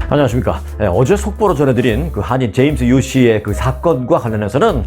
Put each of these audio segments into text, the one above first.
안녕하십니까. 어제 속보로 전해드린 그 한인 제임스 유 씨의 그 사건과 관련해서는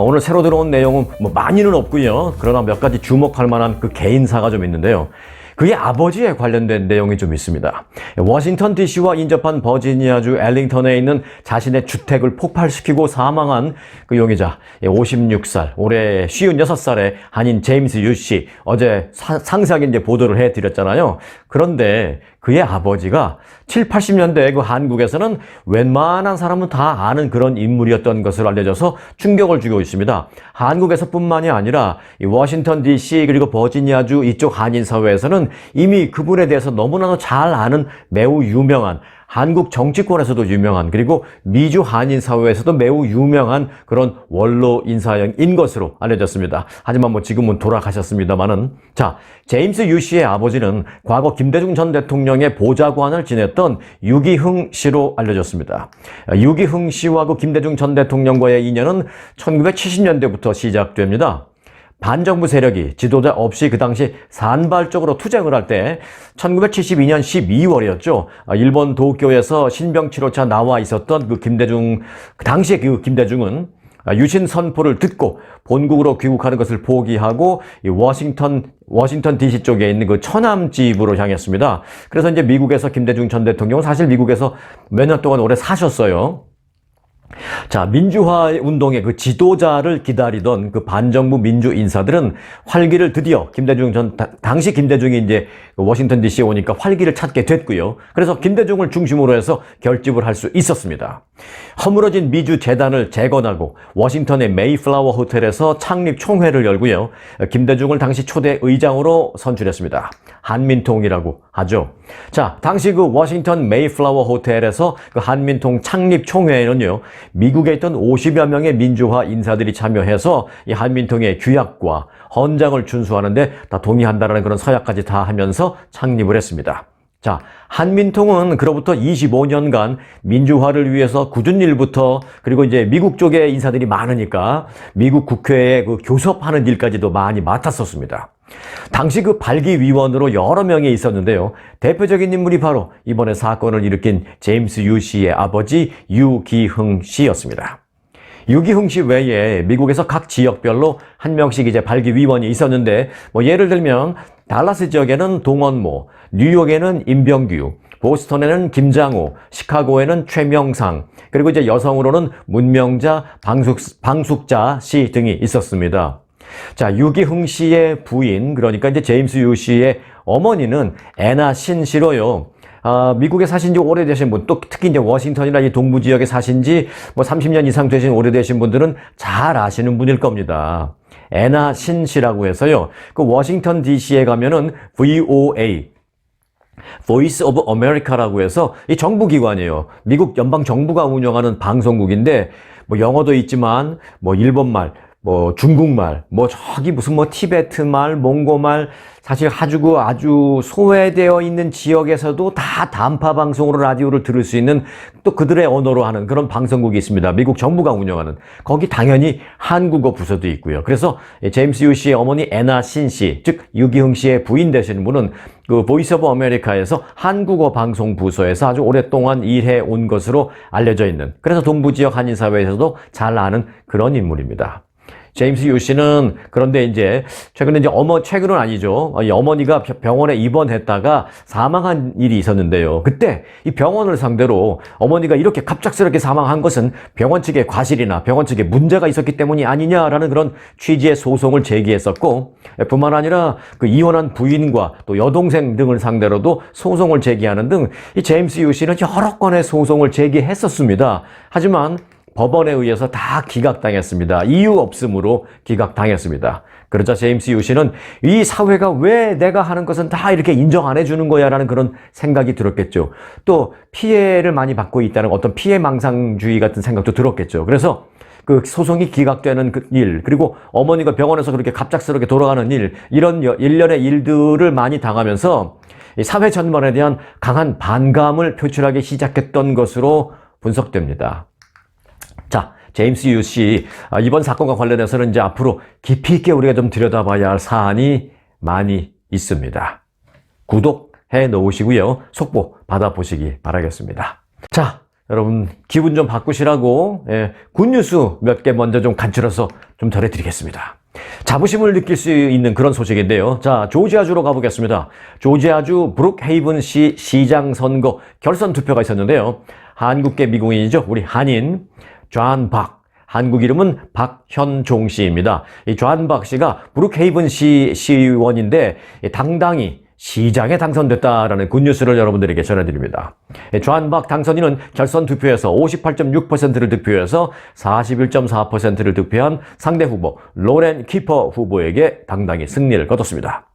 오늘 새로 들어온 내용은 뭐 많이는 없고요. 그러나 몇 가지 주목할 만한 그 개인사가 좀 있는데요. 그의 아버지에 관련된 내용이 좀 있습니다. 워싱턴 DC와 인접한 버지니아주 엘링턴에 있는 자신의 주택을 폭발시키고 사망한 그 용의자 56살, 올해 56살의 한인 제임스 유 씨, 어제 상세하게 이제 보도를 해드렸잖아요. 그런데 그의 아버지가 7, 80년대 그 한국에서는 웬만한 사람은 다 아는 그런 인물이었던 것을 알려져서 충격을 주고 있습니다. 한국에서뿐만이 아니라 이 워싱턴 DC 그리고 버지니아주 이쪽 한인 사회에서는 이미 그분에 대해서 너무나도 잘 아는 매우 유명한, 한국 정치권에서도 유명한, 그리고 미주 한인 사회에서도 매우 유명한 그런 원로 인사인 것으로 알려졌습니다. 하지만 뭐 지금은 돌아가셨습니다만은, 자, 제임스 유 씨의 아버지는 과거 김대중 전 대통령의 보좌관을 지냈던 유기흥 씨로 알려졌습니다. 유기흥 씨와 그 김대중 전 대통령과의 인연은 1970년대부터 시작됩니다. 반정부 세력이 지도자 없이 그 당시 산발적으로 투쟁을 할 때 1972년 12월이었죠. 일본 도쿄에서 신병치료차 나와 있었던 그 김대중, 그 당시에 그 김대중은 유신 선포를 듣고 본국으로 귀국하는 것을 포기하고 워싱턴 DC 쪽에 있는 그 처남집으로 향했습니다. 그래서 이제 미국에서 김대중 전 대통령은 사실 미국에서 몇 년 동안 오래 사셨어요. 자, 민주화 운동의 그 지도자를 기다리던 그 반정부 민주 인사들은 활기를 드디어 당시 김대중이 이제 워싱턴 DC에 오니까 활기를 찾게 됐고요. 그래서 김대중을 중심으로 해서 결집을 할 수 있었습니다. 허물어진 미주 재단을 재건하고 워싱턴의 메이플라워 호텔에서 창립 총회를 열고요. 김대중을 당시 초대 의장으로 선출했습니다. 한민통이라고 하죠. 자, 당시 그 워싱턴 메이플라워 호텔에서 그 한민통 창립 총회에는요, 미국에 있던 50여 명의 민주화 인사들이 참여해서 이 한민통의 규약과 헌장을 준수하는데 다 동의한다라는 그런 서약까지 다 하면서 창립을 했습니다. 자, 한민통은 그로부터 25년간 민주화를 위해서 굳은 일부터, 그리고 이제 미국 쪽에 인사들이 많으니까 미국 국회에 그 교섭하는 일까지도 많이 맡았었습니다. 당시 그 발기위원으로 여러 명이 있었는데요. 대표적인 인물이 바로 이번에 사건을 일으킨 제임스 유 씨의 아버지 유기흥 씨였습니다. 유기흥 씨 외에 미국에서 각 지역별로 한 명씩 이제 발기위원이 있었는데, 뭐 예를 들면 달라스 지역에는 동원모, 뉴욕에는 임병규, 보스턴에는 김장호, 시카고에는 최명상, 그리고 이제 여성으로는 문명자, 방숙자 씨 등이 있었습니다. 자, 유기흥 씨의 부인, 그러니까 이제 제임스 유 씨의 어머니는 애나 신 씨로요. 미국에 사신 지 오래되신 분, 또 특히 이제 워싱턴이나 이 동부 지역에 사신 지 뭐 30년 이상 되신 오래되신 분들은 잘 아시는 분일 겁니다. 애나 신 씨라고 해서요. 그 워싱턴 DC에 가면은 VOA, Voice of America라고 해서 이 정부기관이에요. 미국 연방 정부가 운영하는 방송국인데, 뭐 영어도 있지만 뭐 일본말, 뭐 중국말, 뭐 저기 무슨 뭐 티베트말, 몽고말, 사실 아주 소외되어 있는 지역에서도 다 단파 방송으로 라디오를 들을 수 있는, 또 그들의 언어로 하는 그런 방송국이 있습니다. 미국 정부가 운영하는. 거기 당연히 한국어 부서도 있고요. 그래서 제임스 유 씨의 어머니 애나 신 씨, 즉 유기흥 씨의 부인 되시는 분은 그 보이스 오브 아메리카에서 한국어 방송 부서에서 아주 오랫동안 일해 온 것으로 알려져 있는, 그래서 동부 지역 한인 사회에서도 잘 아는 그런 인물입니다. 제임스 유 씨는 그런데 이제 최근은 아니죠. 이 어머니가 병원에 입원했다가 사망한 일이 있었는데요. 그때 이 병원을 상대로 어머니가 이렇게 갑작스럽게 사망한 것은 병원 측의 과실이나 병원 측에 문제가 있었기 때문이 아니냐라는 그런 취지의 소송을 제기했었고, 뿐만 아니라 그 이혼한 부인과 또 여동생 등을 상대로도 소송을 제기하는 등 이 제임스 유 씨는 여러 건의 소송을 제기했었습니다. 하지만 법원에 의해서 다 기각당했습니다. 이유 없음으로 기각당했습니다. 그러자 제임스 유 씨는 이 사회가 왜 내가 하는 것은 다 이렇게 인정 안 해주는 거야 라는 그런 생각이 들었겠죠. 또 피해를 많이 받고 있다는 어떤 피해망상주의 같은 생각도 들었겠죠. 그래서 그 소송이 기각되는 그 일, 그리고 어머니가 병원에서 그렇게 갑작스럽게 돌아가는 일, 이런 일련의 일들을 많이 당하면서 사회 전반에 대한 강한 반감을 표출하기 시작했던 것으로 분석됩니다. 자, 제임스 유 씨, 이번 사건과 관련해서는 이제 앞으로 깊이 있게 우리가 좀 들여다봐야 할 사안이 많이 있습니다. 구독해 놓으시고요. 속보 받아보시기 바라겠습니다. 자, 여러분 기분 좀 바꾸시라고 굿뉴스 몇 개 먼저 좀 간추려서 좀 전해드리겠습니다. 자부심을 느낄 수 있는 그런 소식인데요. 자, 조지아주로 가보겠습니다. 조지아주 브룩헤이븐시 시장 선거 결선 투표가 있었는데요. 한국계 미국인이죠. 우리 한인 존 박. 한국 이름은 박현종 씨입니다. 이 존 박 씨가 브룩헤이븐시 시의원인데 당당히 시장에 당선됐다라는 굿뉴스를 여러분들에게 전해드립니다. 존 박 당선인은 결선 투표에서 58.6%를 득표해서 41.4%를 득표한 상대 후보 로렌 키퍼 후보에게 당당히 승리를 거뒀습니다.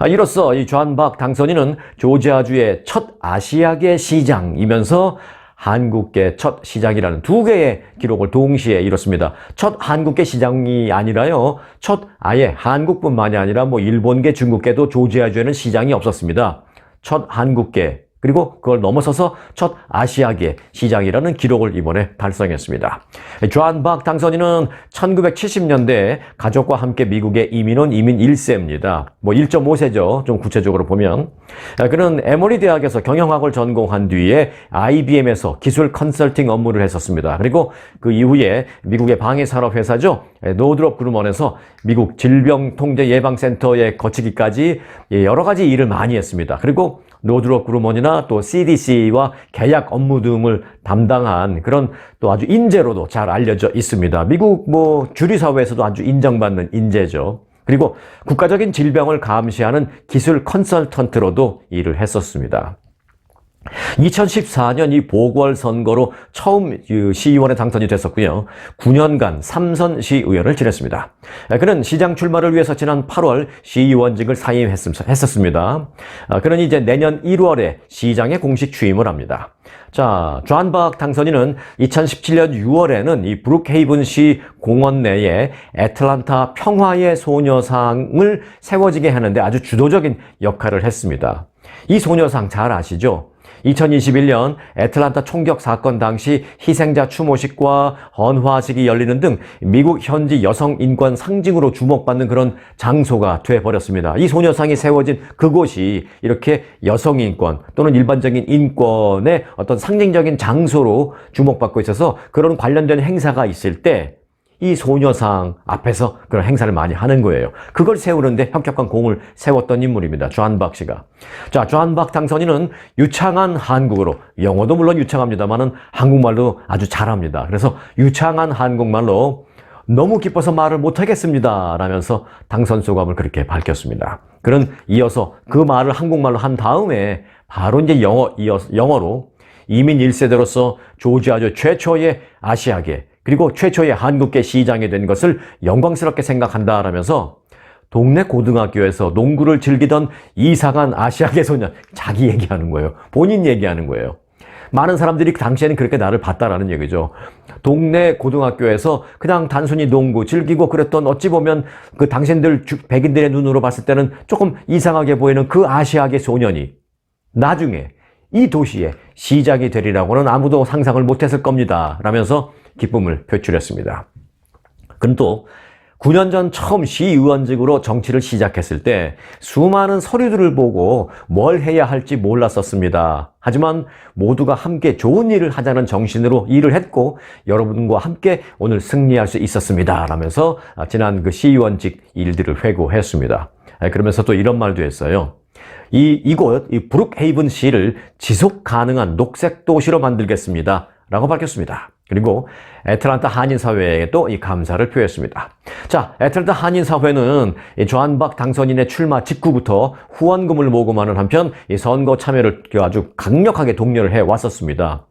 이로써 이 존 박 당선인은 조지아주의 첫 아시아계 시장이면서 한국계 첫 시장이라는 두 개의 기록을 동시에 이뤘습니다. 첫 한국계 시장이 아니라요. 첫 아예 한국뿐만이 아니라 뭐 일본계, 중국계도 조지아주에는 시장이 없었습니다. 첫 한국계 그리고 그걸 넘어서서 첫 아시아계 시장이라는 기록을 이번에 달성했습니다. 존 박 당선인은 1970년대 가족과 함께 미국에 이민 온 이민 1세입니다. 뭐 1.5세죠. 좀 구체적으로 보면. 그는 에머리 대학에서 경영학을 전공한 뒤에 IBM에서 기술 컨설팅 업무를 했었습니다. 그리고 그 이후에 미국의 방해산업회사죠. 노드롭 그루먼에서 미국 질병통제예방센터에 거치기까지 여러 가지 일을 많이 했습니다. 그리고 노드롭 그루먼이나 또 CDC와 계약 업무 등을 담당한 그런 또 아주 인재로도 잘 알려져 있습니다. 미국 뭐 주류사회에서도 아주 인정받는 인재죠. 그리고 국가적인 질병을 감시하는 기술 컨설턴트로도 일을 했었습니다. 2014년 이 보궐선거로 처음 시의원에 당선이 됐었고요. 9년간 삼선 시의원을 지냈습니다. 그는 시장 출마를 위해서 지난 8월 시의원직을 사임했었습니다. 그는 이제 내년 1월에 시장에 공식 취임을 합니다. 자, 존 박 당선인은 2017년 6월에는 이 브룩헤이븐시 공원 내에 애틀란타 평화의 소녀상을 세워지게 하는데 아주 주도적인 역할을 했습니다. 이 소녀상 잘 아시죠? 2021년 애틀란타 총격 사건 당시 희생자 추모식과 헌화식이 열리는 등 미국 현지 여성 인권 상징으로 주목받는 그런 장소가 돼버렸습니다. 이 소녀상이 세워진 그곳이 이렇게 여성 인권 또는 일반적인 인권의 어떤 상징적인 장소로 주목받고 있어서 그런 관련된 행사가 있을 때 이 소녀상 앞에서 그런 행사를 많이 하는 거예요. 그걸 세우는데 혁혁한 공을 세웠던 인물입니다. 존 박 씨가. 자, 존 박 당선인은 유창한 한국어로, 영어도 물론 유창합니다만은 한국말도 아주 잘합니다. 그래서 유창한 한국말로 너무 기뻐서 말을 못하겠습니다 라면서 당선 소감을 그렇게 밝혔습니다. 그는 이어서 그 말을 한국말로 한 다음에 바로 이제 영어로 이민 1세대로서 조지아주 최초의 아시아계 그리고 최초의 한국계 시장이 된 것을 영광스럽게 생각한다라면서 동네 고등학교에서 농구를 즐기던 이상한 아시아계 소년, 자기 얘기하는 거예요. 본인 얘기하는 거예요. 많은 사람들이 그 당시에는 그렇게 나를 봤다라는 얘기죠. 동네 고등학교에서 그냥 단순히 농구 즐기고 그랬던 어찌 보면 그 당신들 백인들의 눈으로 봤을 때는 조금 이상하게 보이는 그 아시아계 소년이 나중에 이 도시의 시장이 되리라고는 아무도 상상을 못했을 겁니다. 라면서 기쁨을 표출했습니다. 그는 또 9년 전 처음 시의원직으로 정치를 시작했을 때 수많은 서류들을 보고 뭘 해야 할지 몰랐었습니다. 하지만 모두가 함께 좋은 일을 하자는 정신으로 일을 했고 여러분과 함께 오늘 승리할 수 있었습니다. 라면서 지난 그 시의원직 일들을 회고했습니다. 그러면서 또 이런 말도 했어요. 이곳 브룩헤이븐시를 지속 가능한 녹색 도시로 만들겠습니다. 라고 밝혔습니다. 그리고 애틀란타 한인사회에도 이 감사를 표했습니다. 자, 애틀란타 한인사회는 존 박 당선인의 출마 직후부터 후원금을 모금하는 한편 이 선거 참여를 아주 강력하게 독려를 해왔었습니다.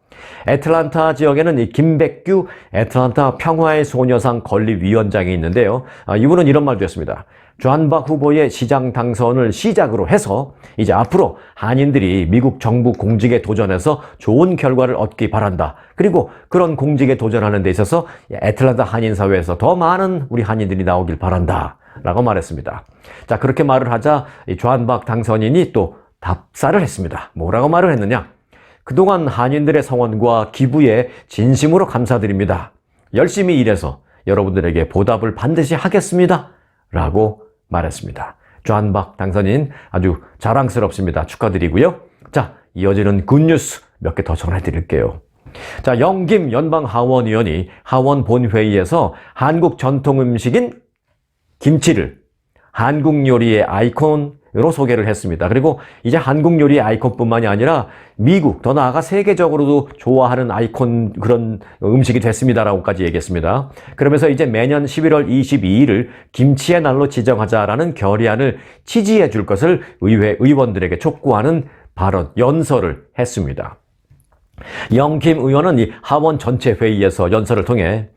애틀란타 지역에는 이 김백규 애틀란타 평화의 소녀상 건립위원장이 있는데요. 이분은 이런 말도 했습니다. 존 박 후보의 시장 당선을 시작으로 해서 이제 앞으로 한인들이 미국 정부 공직에 도전해서 좋은 결과를 얻기 바란다. 그리고 그런 공직에 도전하는 데 있어서 애틀란타 한인사회에서 더 많은 우리 한인들이 나오길 바란다. 라고 말했습니다. 자, 그렇게 말을 하자 존 박 당선인이 또 답사를 했습니다. 뭐라고 말을 했느냐? 그동안 한인들의 성원과 기부에 진심으로 감사드립니다. 열심히 일해서 여러분들에게 보답을 반드시 하겠습니다. 라고 말했습니다. 존 박 당선인 아주 자랑스럽습니다. 축하드리고요. 자, 이어지는 굿뉴스 몇 개 더 전해드릴게요. 자, 영김 연방하원의원이 하원 본회의에서 한국 전통 음식인 김치를 한국 요리의 아이콘으로 소개를 했습니다. 그리고 이제 한국 요리의 아이콘뿐만이 아니라 미국, 더 나아가 세계적으로도 좋아하는 아이콘 그런 음식이 됐습니다라고까지 얘기했습니다. 그러면서 이제 매년 11월 22일을 김치의 날로 지정하자라는 결의안을 지지해 줄 것을 의회 의원들에게 촉구하는 발언, 연설을 했습니다. 영김 의원은 이 하원 전체 회의에서 연설을 통해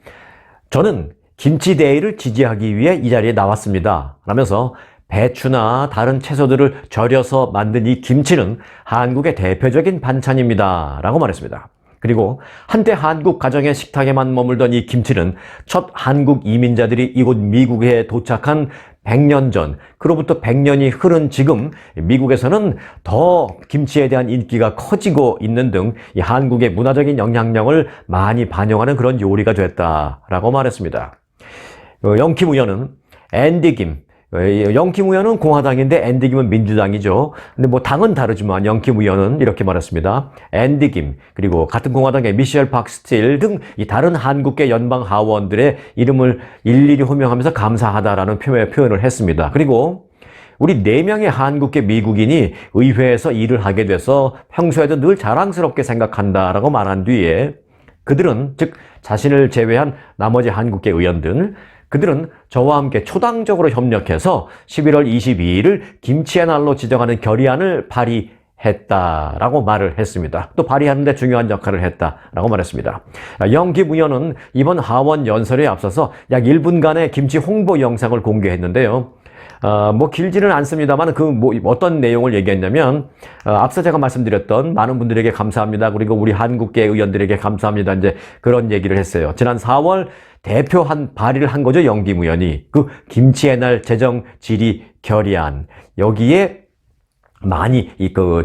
저는 김치데이를 지지하기 위해 이 자리에 나왔습니다 라면서 배추나 다른 채소들을 절여서 만든 이 김치는 한국의 대표적인 반찬입니다 라고 말했습니다. 그리고 한때 한국 가정의 식탁에만 머물던 이 김치는 첫 한국 이민자들이 이곳 미국에 도착한 100년 전, 그로부터 100년이 흐른 지금 미국에서는 더 김치에 대한 인기가 커지고 있는 등 이 한국의 문화적인 영향력을 많이 반영하는 그런 요리가 됐다라고 말했습니다. 영김 의원은 앤디 김, 영김 의원은 공화당인데 앤디 김은 민주당이죠. 근데 뭐 당은 다르지만 영김 의원은 이렇게 말했습니다. 앤디 김, 그리고 같은 공화당의 미셸 박스틸 등 이 다른 한국계 연방 하원들의 이름을 일일이 호명하면서 감사하다라는 표현을 했습니다. 그리고 우리 4명의 한국계 미국인이 의회에서 일을 하게 돼서 평소에도 늘 자랑스럽게 생각한다라고 말한 뒤에 그들은, 즉 자신을 제외한 나머지 한국계 의원들, 그들은 저와 함께 초당적으로 협력해서 11월 22일을 김치의 날로 지정하는 결의안을 발의했다라고 말을 했습니다. 또 발의하는 데 중요한 역할을 했다라고 말했습니다. 영김 의원은 이번 하원 연설에 앞서서 약 1분간의 김치 홍보 영상을 공개했는데요. 뭐 길지는 않습니다만 어떤 내용을 얘기했냐면 앞서 제가 말씀드렸던 많은 분들에게 감사합니다. 그리고 우리 한국계 의원들에게 감사합니다. 이제 그런 얘기를 했어요. 지난 4월 발의를 한 거죠. 영김 의원이 그 김치의 날 제정 질의 결의안 여기에 많이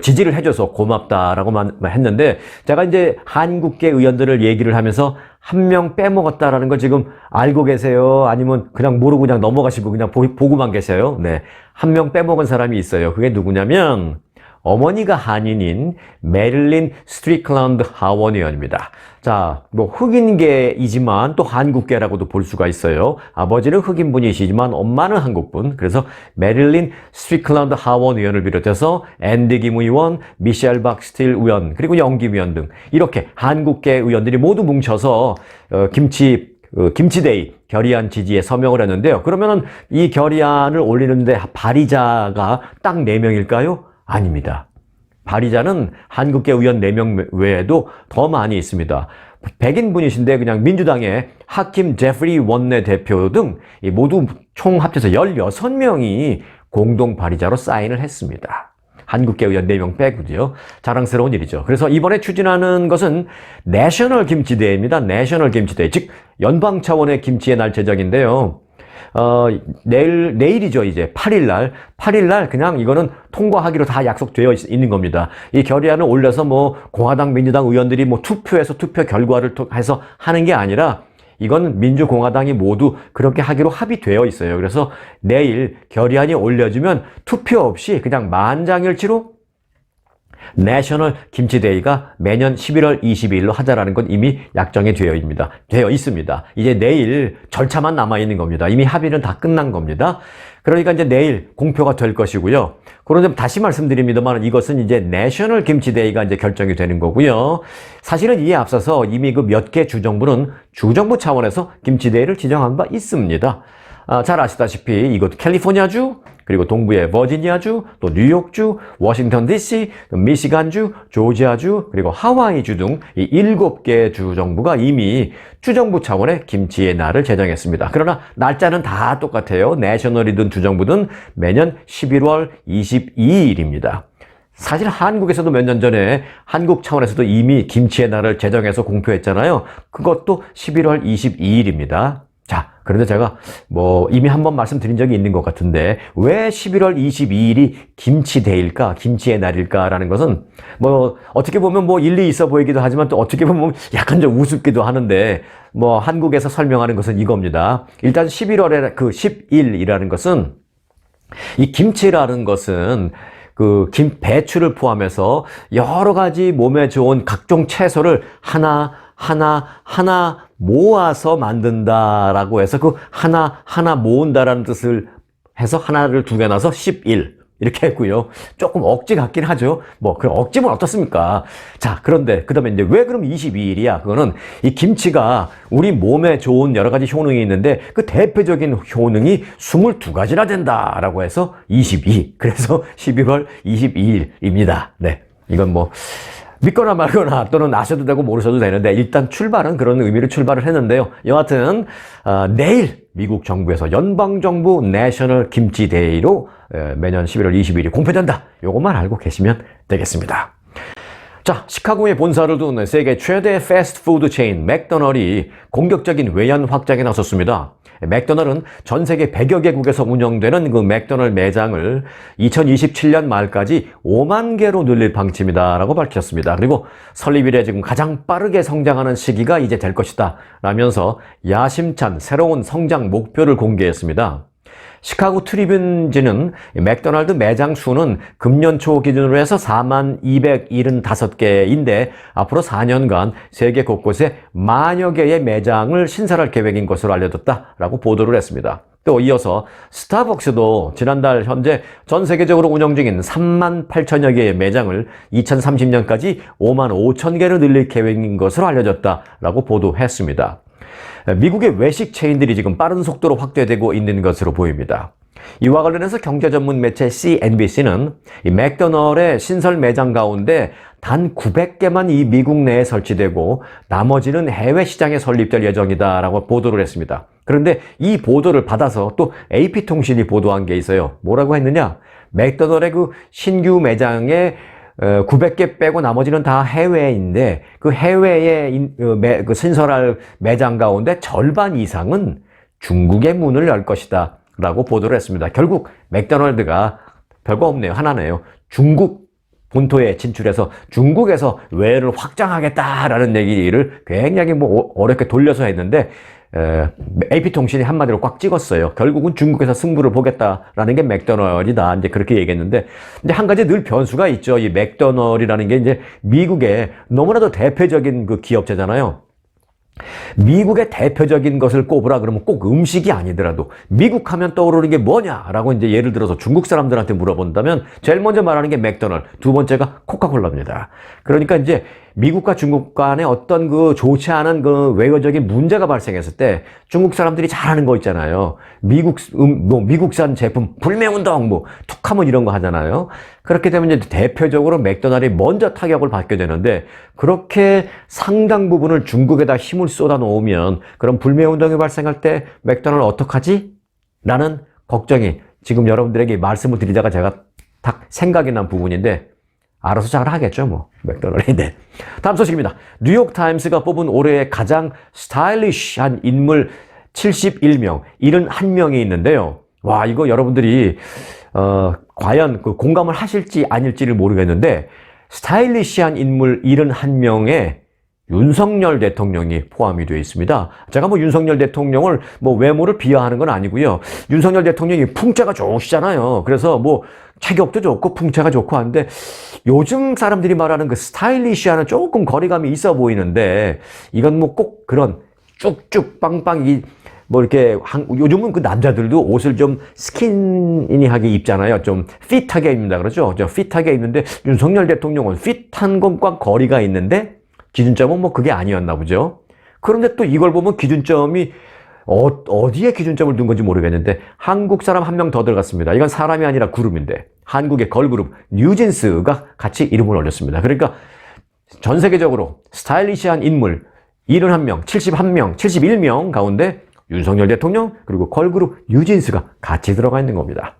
지지를 해줘서 고맙다라고만 했는데 제가 이제 한국계 의원들을 얘기를 하면서 한 명 빼먹었다라는 걸 지금 알고 계세요? 아니면 그냥 모르고 그냥 넘어가시고 그냥 보고만 계세요? 네. 한 명 빼먹은 사람이 있어요. 그게 누구냐면 어머니가 한인인 메릴린 스트리클랜드 하원 의원입니다. 자, 뭐 흑인계이지만 또 한국계라고도 볼 수가 있어요. 아버지는 흑인분이시지만 엄마는 한국분. 그래서 메릴린 스트리클랜드 하원 의원을 비롯해서 앤디 김 의원, 미셸 박스틸 의원, 그리고 영김 의원 등 이렇게 한국계 의원들이 모두 뭉쳐서 김치데이 결의안 지지에 서명을 했는데요. 그러면은 이 결의안을 올리는데 발의자가 딱 4명일까요? 아닙니다. 발의자는 한국계 의원 4명 외에도 더 많이 있습니다. 백인 분이신데 그냥 민주당의 하킴 제프리 원내 대표 등 모두 총 합쳐서 16명이 공동 발의자로 사인을 했습니다. 한국계 의원 4명 빼고요. 자랑스러운 일이죠. 그래서 이번에 추진하는 것은 내셔널 김치데이입니다. 내셔널 김치데이, 즉 연방 차원의 김치의 날 제정인데요. 내일이죠. 이제 8일날 그냥 이거는 통과하기로 다 약속되어 있는 겁니다. 이 결의안을 올려서 뭐 공화당, 민주당 의원들이 뭐 투표 결과를 해서 하는 게 아니라 이건 민주공화당이 모두 그렇게 하기로 합의되어 있어요. 그래서 내일 결의안이 올려지면 투표 없이 그냥 만장일치로 내셔널 김치데이가 매년 11월 22일로 하자라는 건 이미 약정이 되어 있습니다. 이제 내일 절차만 남아있는 겁니다. 이미 합의는 다 끝난 겁니다. 그러니까 이제 내일 공표가 될 것이고요. 그런데 다시 말씀드립니다만 이것은 이제 내셔널 김치데이가 이제 결정이 되는 거고요. 사실은 이에 앞서서 이미 그 몇 개 주정부는 주정부 차원에서 김치데이를 지정한 바 있습니다. 잘 아시다시피 이곳 캘리포니아주, 그리고 동부의 버지니아주, 또 뉴욕주, 워싱턴 DC, 미시간주, 조지아주, 그리고 하와이주 등 이 7개 주정부가 이미 주정부 차원의 김치의 날을 제정했습니다. 그러나 날짜는 다 똑같아요. 내셔널이든 주정부든 매년 11월 22일입니다. 사실 한국에서도 몇 년 전에 한국 차원에서도 이미 김치의 날을 제정해서 공표했잖아요. 그것도 11월 22일입니다. 자, 그런데 제가 이미 한번 말씀드린 적이 있는 것 같은데 왜 11월 22일이 김치데이일까? 김치의 날일까라는 것은 어떻게 보면 일리 있어 보이기도 하지만 또 어떻게 보면 약간 좀 우습기도 하는데 한국에서 설명하는 것은 이겁니다. 일단 11월에 그 10일이라는 것은 이 김치라는 것은 배추를 포함해서 여러 가지 몸에 좋은 각종 채소를 하나 모아서 만든다라고 해서 그 하나 모은다라는 뜻을 해서 하나를 두 개 나서 11 이렇게 했고요. 조금 억지 같긴 하죠. 뭐 그 억지면 어떻습니까? 자, 그런데 그다음에 이제 왜 그럼 22일이야? 그거는 이 김치가 우리 몸에 좋은 여러 가지 효능이 있는데 그 대표적인 효능이 22가지나 된다라고 해서 22. 그래서 11월 22일입니다. 네. 이건 뭐 믿거나 말거나 또는 아셔도 되고 모르셔도 되는데 일단 출발은 그런 의미로 출발을 했는데요. 여하튼 내일 미국 정부에서 연방정부 내셔널 김치 데이로 매년 11월 20일이 공표된다. 요것만 알고 계시면 되겠습니다. 자, 시카고에 본사를 둔 세계 최대 패스트푸드 체인 맥도널이 공격적인 외연 확장에 나섰습니다. 맥도널은 전 세계 100여 개국에서 운영되는 그 맥도널 매장을 2027년 말까지 5만 개로 늘릴 방침이다라고 밝혔습니다. 그리고 설립 이래 지금 가장 빠르게 성장하는 시기가 이제 될 것이다 라면서 야심찬 새로운 성장 목표를 공개했습니다. 시카고 트리뷴지는 맥도날드 매장 수는 금년 초 기준으로 해서 4만 275개인데 앞으로 4년간 세계 곳곳에 만여 개의 매장을 신설할 계획인 것으로 알려졌다라고 보도를 했습니다. 또 이어서 스타벅스도 지난달 현재 전 세계적으로 운영 중인 3만 8천여 개의 매장을 2030년까지 5만 5천 개로 늘릴 계획인 것으로 알려졌다라고 보도했습니다. 미국의 외식 체인들이 지금 빠른 속도로 확대되고 있는 것으로 보입니다. 이와 관련해서 경제 전문 매체 CNBC는 이 맥도널의 신설 매장 가운데 단 900개만 이 미국 내에 설치되고 나머지는 해외 시장에 설립될 예정이다라고 보도를 했습니다. 그런데 이 보도를 받아서 또 AP통신이 보도한 게 있어요. 뭐라고 했느냐? 맥도널의 그 신규 매장에 900개 빼고 나머지는 다 해외인데 그 해외에 신설할 매장 가운데 절반 이상은 중국의 문을 열 것이다 라고 보도를 했습니다. 결국 맥도날드가 별거 없네요. 하나네요. 중국 본토에 진출해서 중국에서 외를 확장하겠다라는 얘기를 굉장히 뭐 어렵게 돌려서 했는데 AP통신이 한마디로 꽉 찍었어요. 결국은 중국에서 승부를 보겠다라는 게 맥도널이다. 이제 그렇게 얘기했는데, 이제 한 가지 늘 변수가 있죠. 이 맥도널이라는 게 이제 미국의 너무나도 대표적인 그 기업체잖아요. 미국의 대표적인 것을 꼽으라 그러면 꼭 음식이 아니더라도 미국 하면 떠오르는 게 뭐냐라고 이제 예를 들어서 중국 사람들한테 물어본다면 제일 먼저 말하는 게 맥도널, 두 번째가 코카콜라입니다. 그러니까 이제 미국과 중국 간에 어떤 그 좋지 않은 그 외교적인 문제가 발생했을 때 중국 사람들이 잘하는 거 있잖아요. 미국산 제품 불매운동 툭하면 이런 거 하잖아요. 그렇게 되면 이제 대표적으로 맥도날이 먼저 타격을 받게 되는데 그렇게 상당 부분을 중국에다 힘을 쏟아 놓으면 그런 불매운동이 발생할 때 맥도날 어떡하지? 라는 걱정이 지금 여러분들에게 말씀을 드리다가 제가 딱 생각이 난 부분인데 알아서 잘 하겠죠, 뭐. 맥도날드. 네. 다음 소식입니다. 뉴욕타임스가 뽑은 올해의 가장 스타일리시한 인물 71명, 71명이 있는데요. 와, 이거 여러분들이, 과연 그 공감을 하실지 아닐지를 모르겠는데, 스타일리시한 인물 71명에 윤석열 대통령이 포함이 되어 있습니다. 제가 뭐 윤석열 대통령을 뭐 외모를 비하하는 건 아니고요. 윤석열 대통령이 풍채가 좋으시잖아요. 그래서 뭐 체격도 좋고 풍채가 좋고 한데 요즘 사람들이 말하는 그 스타일리시하는 조금 거리감이 있어 보이는데 이건 뭐 꼭 그런 쭉쭉 빵빵 뭐 이렇게 요즘은 그 남자들도 옷을 좀 스키니하게 입잖아요. 좀 핏하게 입는다 그러죠. 좀 핏하게 입는데 윤석열 대통령은 핏한 것과 거리가 있는데 기준점은 뭐 그게 아니었나 보죠. 그런데 또 이걸 보면 기준점이 어디에 기준점을 둔 건지 모르겠는데 한국 사람 한 명 더 들어갔습니다. 이건 사람이 아니라 그룹인데 한국의 걸그룹 뉴진스가 같이 이름을 올렸습니다. 그러니까 전 세계적으로 스타일리시한 인물 71명, 71명, 71명 가운데 윤석열 대통령 그리고 걸그룹 뉴진스가 같이 들어가 있는 겁니다.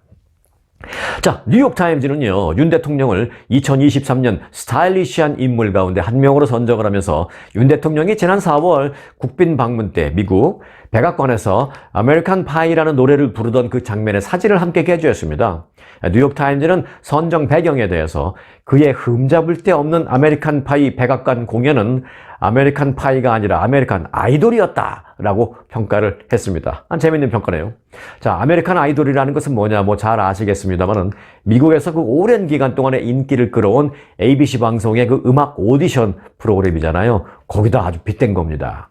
자, 뉴욕타임즈는요, 윤 대통령을 2023년 스타일리시한 인물 가운데 한 명으로 선정을 하면서 윤 대통령이 지난 4월 국빈 방문 때 미국 백악관에서 아메리칸 파이라는 노래를 부르던 그 장면의 사진을 함께 게재했습니다. 뉴욕타임즈는 선정 배경에 대해서 그의 흠잡을 데 없는 아메리칸 파이 백악관 공연은 아메리칸 파이가 아니라 아메리칸 아이돌이었다라고 평가를 했습니다. 재미있는 평가네요. 자, 아메리칸 아이돌이라는 것은 뭐냐, 뭐 잘 아시겠습니다만은 미국에서 그 오랜 기간 동안에 인기를 끌어온 ABC 방송의 그 음악 오디션 프로그램이잖아요. 거기다 아주 빗댄 겁니다.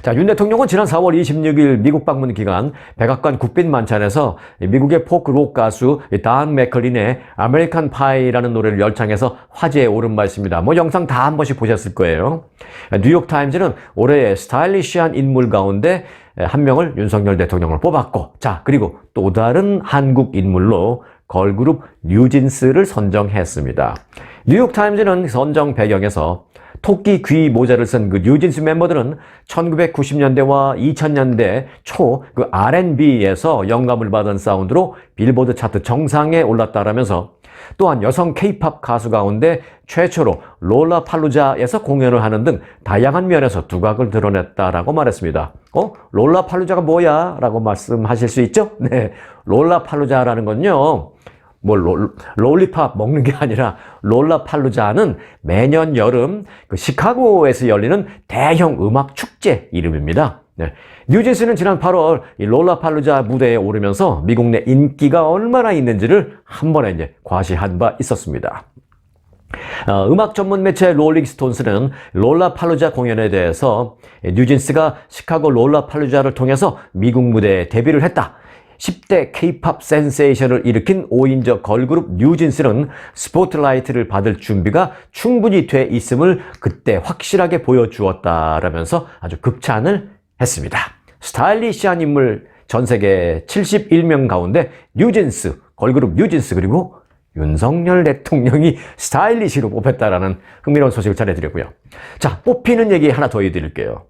자, 윤 대통령은 지난 4월 26일 미국 방문 기간 백악관 국빈 만찬에서 미국의 포크록 가수 단 맥클린의 아메리칸 파이라는 노래를 열창해서 화제에 오른 바 있습니다. 뭐 영상 다 한 번씩 보셨을 거예요. 뉴욕타임즈는 올해의 스타일리시한 인물 가운데 한 명을 윤석열 대통령을 뽑았고, 자, 그리고 또 다른 한국 인물로 걸그룹 뉴진스를 선정했습니다. 뉴욕타임즈는 선정 배경에서 토끼 귀 모자를 쓴 그 뉴진스 멤버들은 1990년대와 2000년대 초 그 R&B에서 영감을 받은 사운드로 빌보드 차트 정상에 올랐다라면서, 또한 여성 K-팝 가수 가운데 최초로 롤라팔루자에서 공연을 하는 등 다양한 면에서 두각을 드러냈다라고 말했습니다. 롤라팔루자가 뭐야? 라고 말씀하실 수 있죠? 네, 롤라팔루자라는 건요, 뭐 롤리팝 먹는 게 아니라 롤라팔루자는 매년 여름 그 시카고에서 열리는 대형 음악 축제 이름입니다. 네. 뉴진스는 지난 8월 이 롤라팔루자 무대에 오르면서 미국 내 인기가 얼마나 있는지를 한 번에 이제 과시한 바 있었습니다. 음악 전문 매체 롤링스톤스는 롤라팔루자 공연에 대해서 뉴진스가 시카고 롤라팔루자를 통해서 미국 무대에 데뷔를 했다. 10대 K-팝 센세이션을 일으킨 5인조 걸그룹 뉴진스는 스포트라이트를 받을 준비가 충분히 돼 있음을 그때 확실하게 보여주었다라면서 아주 극찬을 했습니다. 스타일리시한 인물 전 세계 71명 가운데 뉴진스, 걸그룹 뉴진스, 그리고 윤석열 대통령이 스타일리시로 뽑혔다라는 흥미로운 소식을 전해드렸고요. 자, 뽑히는 얘기 하나 더 해드릴게요.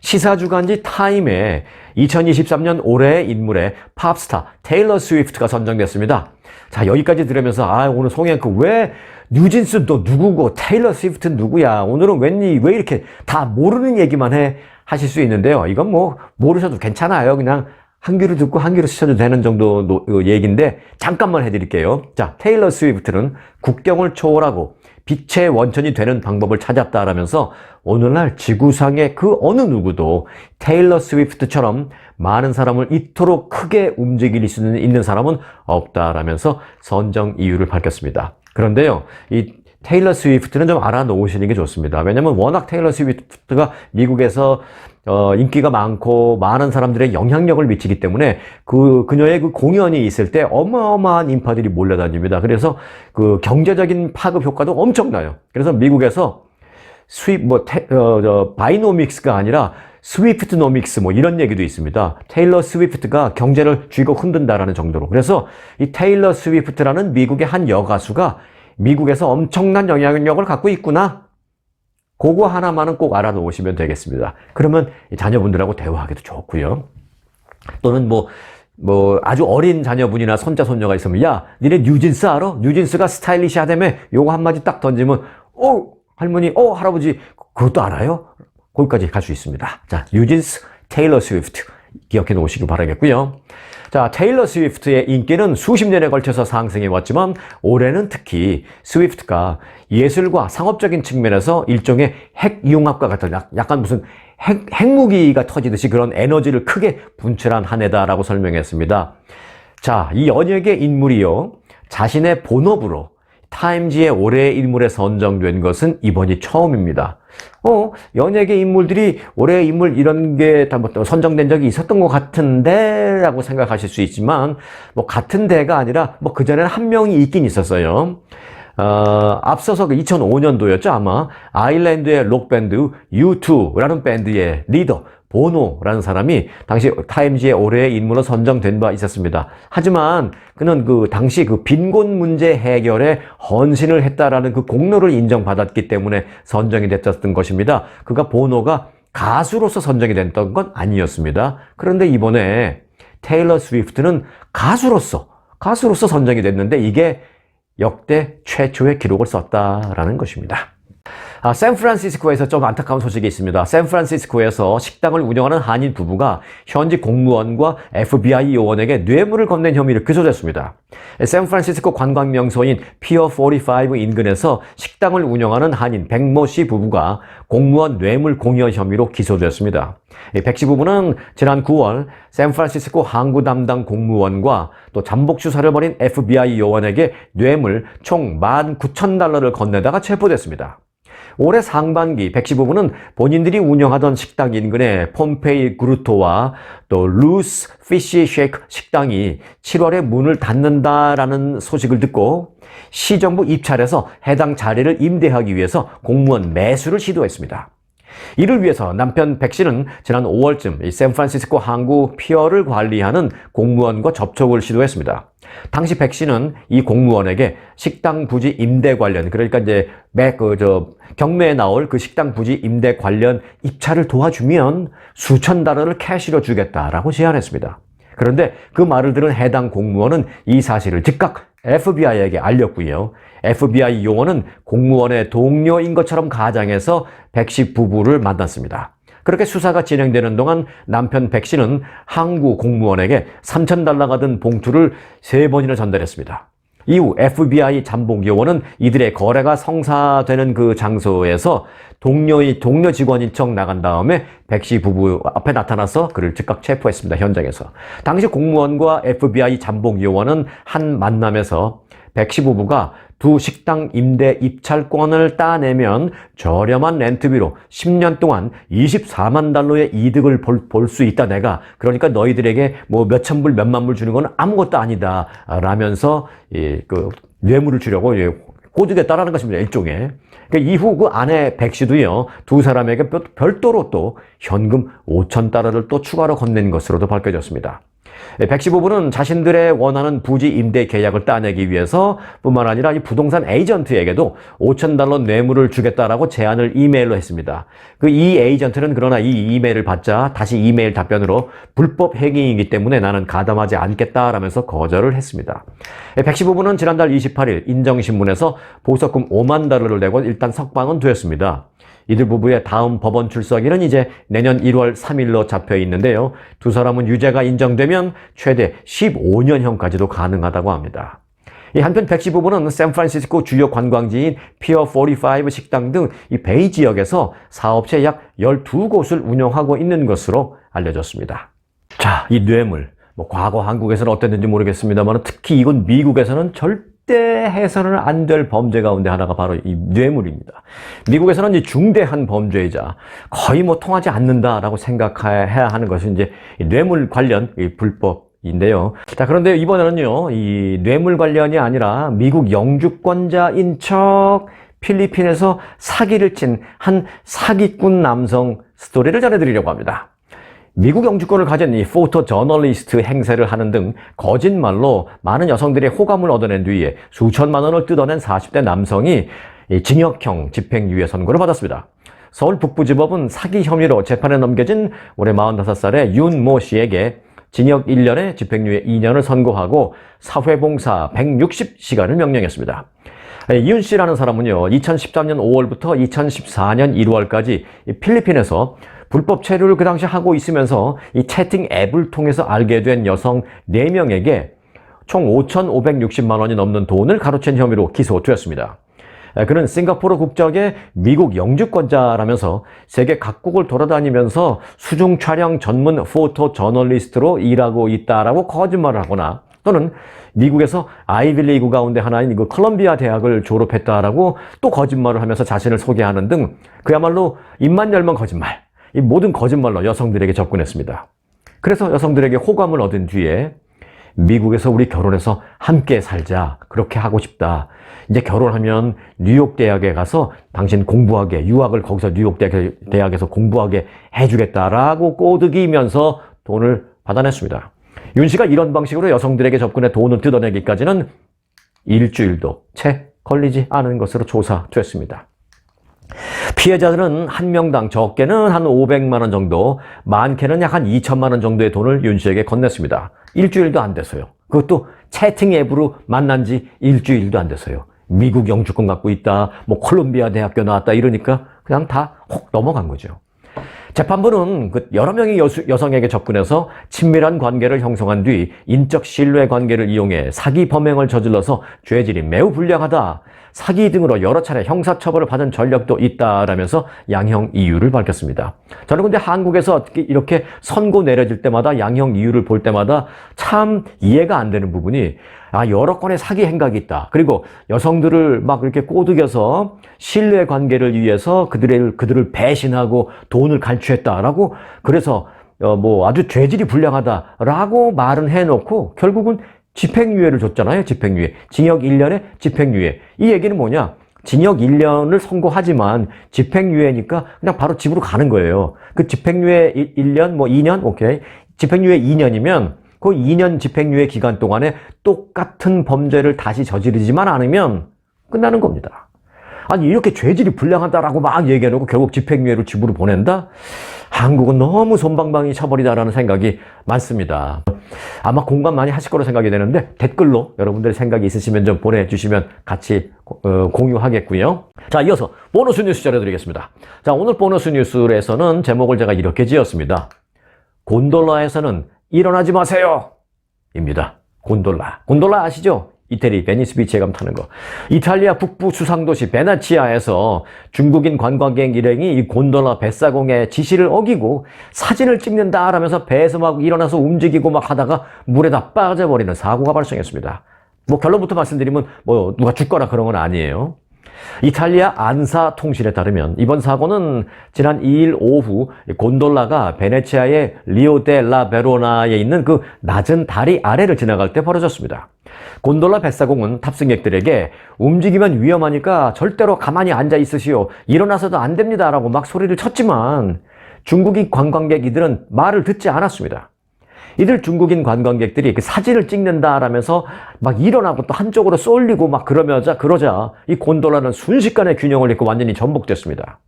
시사주간지 타임에 2023년 올해의 인물의 팝스타 테일러 스위프트가 선정됐습니다. 자, 여기까지 들으면서 오늘 송영크 왜 뉴진스 너 누구고 테일러 스위프트 누구야? 오늘은 왜 이렇게 다 모르는 얘기만 해? 하실 수 있는데요. 이건 뭐 모르셔도 괜찮아요. 그냥 한 귀로 듣고 한 귀로 쓰셔도 되는 정도 얘기인데 잠깐만 해드릴게요. 자, 테일러 스위프트는 국경을 초월하고 빛의 원천이 되는 방법을 찾았다라면서 오늘날 지구상의 그 어느 누구도 테일러 스위프트처럼 많은 사람을 이토록 크게 움직일 수 있는 사람은 없다라면서 선정 이유를 밝혔습니다. 그런데요, 이 테일러 스위프트는 좀 알아놓으시는 게 좋습니다. 왜냐면 워낙 테일러 스위프트가 미국에서 인기가 많고 많은 사람들의 영향력을 미치기 때문에 그녀의 그 공연이 있을 때 어마어마한 인파들이 몰려다닙니다. 그래서 그 경제적인 파급 효과도 엄청나요. 그래서 미국에서 바이노믹스가 아니라 스위프트노믹스 뭐 이런 얘기도 있습니다. 테일러 스위프트가 경제를 쥐고 흔든다라는 정도로. 그래서 이 테일러 스위프트라는 미국의 한 여가수가 미국에서 엄청난 영향력을 갖고 있구나. 그거 하나만은 꼭 알아놓으시면 되겠습니다. 그러면 자녀분들하고 대화하기도 좋고요. 또는 아주 어린 자녀분이나 손자, 손녀가 있으면, 야, 니네 뉴진스 알아? 뉴진스가 스타일리시하다며? 요거 한마디 딱 던지면, 할머니, 할아버지, 그것도 알아요? 거기까지 갈 수 있습니다. 자, 뉴진스, 테일러 스위프트. 기억해 놓으시기 바라겠고요. 자, 테일러 스위프트의 인기는 수십 년에 걸쳐서 상승해 왔지만 올해는 특히 스위프트가 예술과 상업적인 측면에서 일종의 핵융합과 같은 약간 무슨 핵무기가 터지듯이 그런 에너지를 크게 분출한 한 해다라고 설명했습니다. 자, 이 연예계 인물이요, 자신의 본업으로 타임지의 올해의 인물에 선정된 것은 이번이 처음입니다. 연예계 인물들이 올해의 인물 이런 게 다 선정된 적이 있었던 것 같은데 라고 생각하실 수 있지만 같은데가 아니라 그전에는 한 명이 있긴 있었어요. 앞서서 2005년도였죠 아마. 아일랜드의 록밴드 U2라는 밴드의 리더 보노라는 사람이 당시 타임지의 올해의 인물로 선정된 바 있었습니다. 하지만 그는 당시 빈곤 문제 해결에 헌신을 했다라는 그 공로를 인정받았기 때문에 선정이 됐었던 것입니다. 그가 보노가 가수로서 선정이 됐던 건 아니었습니다. 그런데 이번에 테일러 스위프트는 가수로서 선정이 됐는데 이게 역대 최초의 기록을 썼다라는 것입니다. 샌프란시스코에서 좀 안타까운 소식이 있습니다. 샌프란시스코에서 식당을 운영하는 한인 부부가 현지 공무원과 FBI 요원에게 뇌물을 건넨 혐의로 기소됐습니다. 샌프란시스코 관광명소인 피어 45 인근에서 식당을 운영하는 한인 백모 씨 부부가 공무원 뇌물 공여 혐의로 기소됐습니다. 백 씨 부부는 지난 9월 샌프란시스코 항구 담당 공무원과 또 잠복 수사를 벌인 FBI 요원에게 뇌물 총 $19,000를 건네다가 체포됐습니다. 올해 상반기 백 씨 부부는 본인들이 운영하던 식당 인근의 폼페이 그루토와 또 루스 피쉬 쉐이크 식당이 7월에 문을 닫는다라는 소식을 듣고 시정부 입찰에서 해당 자리를 임대하기 위해서 공무원 매수를 시도했습니다. 이를 위해서 남편 백 씨는 지난 5월쯤 이 샌프란시스코 항구 피어를 관리하는 공무원과 접촉을 시도했습니다. 당시 백 씨는 이 공무원에게 식당 부지 임대 관련, 그러니까 이제 경매에 나올 그 식당 부지 임대 관련 입찰을 도와주면 수천 달러를 캐시로 주겠다라고 제안했습니다. 그런데 그 말을 들은 해당 공무원은 이 사실을 즉각 FBI에게 알렸고요. FBI 요원은 공무원의 동료인 것처럼 가장해서 백 씨 부부를 만났습니다. 그렇게 수사가 진행되는 동안 남편 백 씨는 항구 공무원에게 $3,000가 든 봉투를 3번이나 전달했습니다. 이후 FBI 잠복 요원은 이들의 거래가 성사되는 그 장소에서 동료 직원인 척 나간 다음에 백 씨 부부 앞에 나타나서 그를 즉각 체포했습니다. 현장에서. 당시 공무원과 FBI 잠복 요원은 한 만남에서 백 씨 부부가 두 식당 임대 입찰권을 따내면 저렴한 렌트비로 10년 동안 $240,000의 이득을 볼 수 있다 내가. 그러니까 너희들에게 뭐 몇천 불, 몇만 불 주는 건 아무것도 아니다 라면서 뇌물을 주려고 꼬드겼다라는 것입니다. 일종의. 그러니까 이후 그 아내 백 씨도요, 두 사람에게 별도로 또 현금 $5,000를 또 추가로 건넨 것으로도 밝혀졌습니다. 백 씨 부부는 자신들의 원하는 부지 임대 계약을 따내기 위해서 뿐만 아니라 이 부동산 에이전트에게도 $5,000 뇌물을 주겠다라고 제안을 이메일로 했습니다. 이 에이전트는 그러나 이 이메일을 받자 다시 이메일 답변으로 불법 행위이기 때문에 나는 가담하지 않겠다라면서 거절을 했습니다. 백 씨 부부는 지난달 28일 인정신문에서 보석금 $50,000를 내고 일단 석방은 되었습니다. 이들 부부의 다음 법원 출석일은 이제 내년 1월 3일로 잡혀 있는데요. 두 사람은 유죄가 인정되면 최대 15년형까지도 가능하다고 합니다. 한편 백 씨 부부는 샌프란시스코 주요 관광지인 피어 45 식당 등 이 베이 지역에서 사업체 약 12곳을 운영하고 있는 것으로 알려졌습니다. 자, 이 뇌물. 과거 한국에서는 어땠는지 모르겠습니다만 특히 이건 미국에서는 절대 해서는 안 될 범죄 가운데 하나가 바로 이 뇌물입니다. 미국에서는 이 중대한 범죄이자 거의 통하지 않는다라고 생각해야 하는 것이 이제 뇌물 관련 불법인데요. 자, 그런데 이번에는요, 이 뇌물 관련이 아니라 미국 영주권자인 척 필리핀에서 사기를 친 한 사기꾼 남성 스토리를 전해드리려고 합니다. 미국 영주권을 가진 이 포토 저널리스트 행세를 하는 등 거짓말로 많은 여성들의 호감을 얻어낸 뒤에 수천만 원을 뜯어낸 40대 남성이 징역형 집행유예 선고를 받았습니다. 서울 북부지법은 사기 혐의로 재판에 넘겨진 올해 45살의 윤모 씨에게 징역 1년에 집행유예 2년을 선고하고 사회봉사 160시간을 명령했습니다. 이윤 씨라는 사람은요, 2013년 5월부터 2014년 1월까지 필리핀에서 불법 체류를 그 당시 하고 있으면서 이 채팅 앱을 통해서 알게 된 여성 4명에게 총 5,560만 원이 넘는 돈을 가로챈 혐의로 기소되었습니다. 그는 싱가포르 국적의 미국 영주권자라면서 세계 각국을 돌아다니면서 수중 촬영 전문 포토 저널리스트로 일하고 있다라고 거짓말을 하거나 또는 미국에서 아이비리그 가운데 하나인 컬럼비아 대학을 졸업했다라고 또 거짓말을 하면서 자신을 소개하는 등 그야말로 입만 열면 거짓말. 이 모든 거짓말로 여성들에게 접근했습니다. 그래서 여성들에게 호감을 얻은 뒤에 미국에서 우리 결혼해서 함께 살자. 그렇게 하고 싶다. 이제 결혼하면 뉴욕 대학에 가서 당신 공부하게, 유학을 거기서 뉴욕 대학에서 공부하게 해주겠다라고 꼬드기면서 돈을 받아냈습니다. 윤 씨가 이런 방식으로 여성들에게 접근해 돈을 뜯어내기까지는 일주일도 채 걸리지 않은 것으로 조사됐습니다. 피해자들은 한 명당 적게는 한 500만 원 정도, 많게는 약 한 2천만 원 정도의 돈을 윤 씨에게 건넸습니다. 일주일도 안 돼서요. 그것도 채팅 앱으로 만난 지 일주일도 안 돼서요. 미국 영주권 갖고 있다, 뭐 콜롬비아 대학교 나왔다 이러니까 그냥 다 혹 넘어간 거죠. 재판부는 그 여러 명의 여성에게 접근해서 친밀한 관계를 형성한 뒤 인적 신뢰 관계를 이용해 사기 범행을 저질러서 죄질이 매우 불량하다, 사기 등으로 여러 차례 형사처벌을 받은 전력도 있다라면서 양형 이유를 밝혔습니다. 저는 근데 한국에서 이렇게 선고 내려질 때마다 양형 이유를 볼 때마다 참 이해가 안 되는 부분이, 여러 건의 사기 행각이 있다. 그리고 여성들을 막 이렇게 꼬드겨서 신뢰 관계를 위해서 그들을 배신하고 돈을 갈취했다라고, 그래서 뭐 아주 죄질이 불량하다라고 말은 해놓고 결국은 집행유예를 줬잖아요. 집행유예. 징역 1년에 집행유예. 이 얘기는 뭐냐? 징역 1년을 선고하지만 집행유예니까 그냥 바로 집으로 가는 거예요. 그 집행유예 1년, 뭐 2년? 오케이. 집행유예 2년이면 그 2년 집행유예 기간 동안에 똑같은 범죄를 다시 저지르지만 않으면 끝나는 겁니다. 아니, 이렇게 죄질이 불량하다라고 막 얘기해놓고 결국 집행유예로 집으로 보낸다? 한국은 너무 솜방망이 처벌이다라는 생각이 많습니다. 아마 공감 많이 하실 거로 생각이 되는데 댓글로 여러분들의 생각이 있으시면 좀 보내주시면 같이 공유하겠고요. 자, 이어서 보너스 뉴스 전해드리겠습니다. 자, 오늘 보너스 뉴스에서는 제목을 제가 이렇게 지었습니다. 곤돌라에서는 일어나지 마세요! 입니다. 곤돌라. 곤돌라 아시죠? 이태리 베니스 비치에 가면 타는 거. 이탈리아 북부 수상도시 베네치아에서 중국인 관광객 일행이 이 곤돌라 뱃사공의 지시를 어기고 사진을 찍는다라면서 배에서 막 일어나서 움직이고 막 하다가 물에 다 빠져버리는 사고가 발생했습니다. 뭐 결론부터 말씀드리면 뭐 누가 죽거나 그런 건 아니에요. 이탈리아 안사 통신에 따르면 이번 사고는 지난 2일 오후 곤돌라가 베네치아의 리오 델라 베로나에 있는 그 낮은 다리 아래를 지나갈 때 벌어졌습니다. 곤돌라 뱃사공은 탑승객들에게 움직이면 위험하니까 절대로 가만히 앉아 있으시오, 일어나서도 안 됩니다 라고 막 소리를 쳤지만 중국인 관광객이들은 말을 듣지 않았습니다. 이들 중국인 관광객들이 그 사진을 찍는다라면서 막 일어나고 또 한쪽으로 쏠리고 막 그러자 이 곤돌라는 순식간에 균형을 잃고 완전히 전복됐습니다.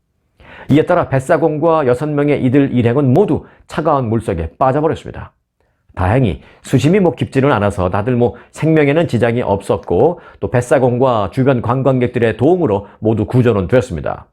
이에 따라 뱃사공과 6명의 이들 일행은 모두 차가운 물속에 빠져버렸습니다. 다행히 수심이 깊지는 않아서 다들 생명에는 지장이 없었고 또 뱃사공과 주변 관광객들의 도움으로 모두 구조는 됐습니다.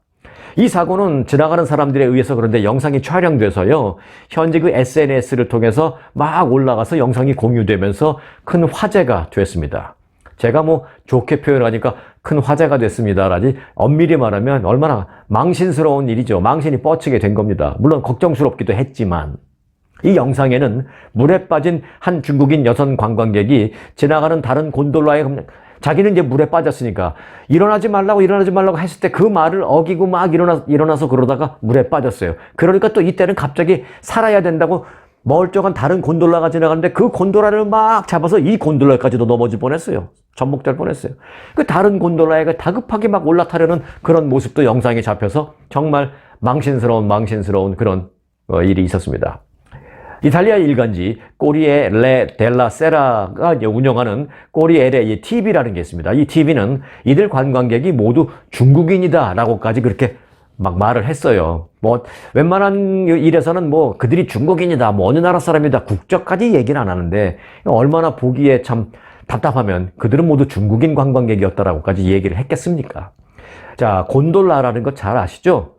이 사고는 지나가는 사람들에 의해서 그런데 영상이 촬영돼서요, 현재 그 SNS를 통해서 막 올라가서 영상이 공유되면서 큰 화제가 됐습니다. 제가 좋게 표현하니까 큰 화제가 됐습니다라지, 엄밀히 말하면 얼마나 망신스러운 일이죠. 망신이 뻗치게 된 겁니다. 물론 걱정스럽기도 했지만, 이 영상에는 물에 빠진 한 중국인 여성 관광객이 지나가는 다른 곤돌라에 자기는 이제 물에 빠졌으니까 일어나지 말라고 했을 때 그 말을 어기고 막 일어나서 그러다가 물에 빠졌어요. 그러니까 또 이때는 갑자기 살아야 된다고 멀쩡한 다른 곤돌라가 지나가는데 그 곤돌라를 막 잡아서 이 곤돌라까지도 넘어질 뻔했어요. 전복될 뻔했어요. 그 다른 곤돌라에 다급하게 막 올라타려는 그런 모습도 영상에 잡혀서 정말 망신스러운 그런 일이 있었습니다. 이탈리아 일간지 꼬리에 델라 세라가 운영하는 꼬리에레 TV라는 게 있습니다. 이 TV는 이들 관광객이 모두 중국인이다 라고까지 그렇게 막 말을 했어요. 웬만한 일에서는 그들이 중국인이다, 어느 나라 사람이다, 국적까지 얘기는 안 하는데 얼마나 보기에 참 답답하면 그들은 모두 중국인 관광객이었다라고까지 얘기를 했겠습니까? 자, 곤돌라라는 거 잘 아시죠?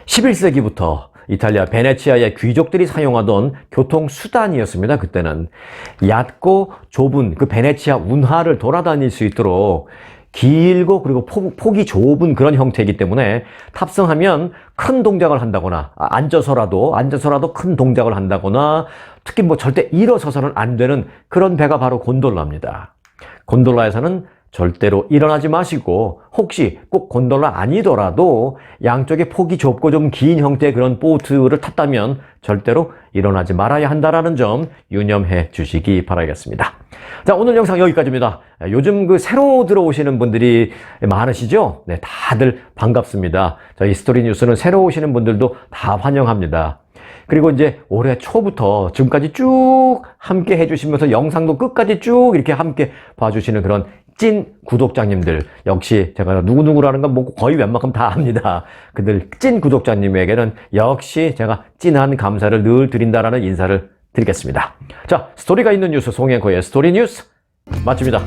11세기부터 이탈리아 베네치아의 귀족들이 사용하던 교통수단이었습니다. 그때는 얕고 좁은 그 베네치아 운하를 돌아다닐 수 있도록 길고 그리고 폭이 좁은 그런 형태이기 때문에 탑승하면 큰 동작을 한다거나 앉아서라도 큰 동작을 한다거나 특히 절대 일어서서는 안 되는 그런 배가 바로 곤돌라입니다. 곤돌라에서는 절대로 일어나지 마시고 혹시 꼭 곤돌라 아니더라도 양쪽에 폭이 좁고 좀 긴 형태의 그런 보트를 탔다면 절대로 일어나지 말아야 한다는 점 유념해 주시기 바라겠습니다. 자, 오늘 영상 여기까지입니다. 요즘 새로 들어오시는 분들이 많으시죠? 네, 다들 반갑습니다. 저희 스토리 뉴스는 새로 오시는 분들도 다 환영합니다. 그리고 이제 올해 초부터 지금까지 쭉 함께 해주시면서 영상도 끝까지 쭉 이렇게 함께 봐주시는 그런 찐 구독자님들, 역시 제가 누구누구라는 건 거의 웬만큼 다 압니다. 그들 찐 구독자님에게는 역시 제가 찐한 감사를 늘 드린다라는 인사를 드리겠습니다. 자, 스토리가 있는 뉴스 송혜코의 스토리 뉴스 마칩니다.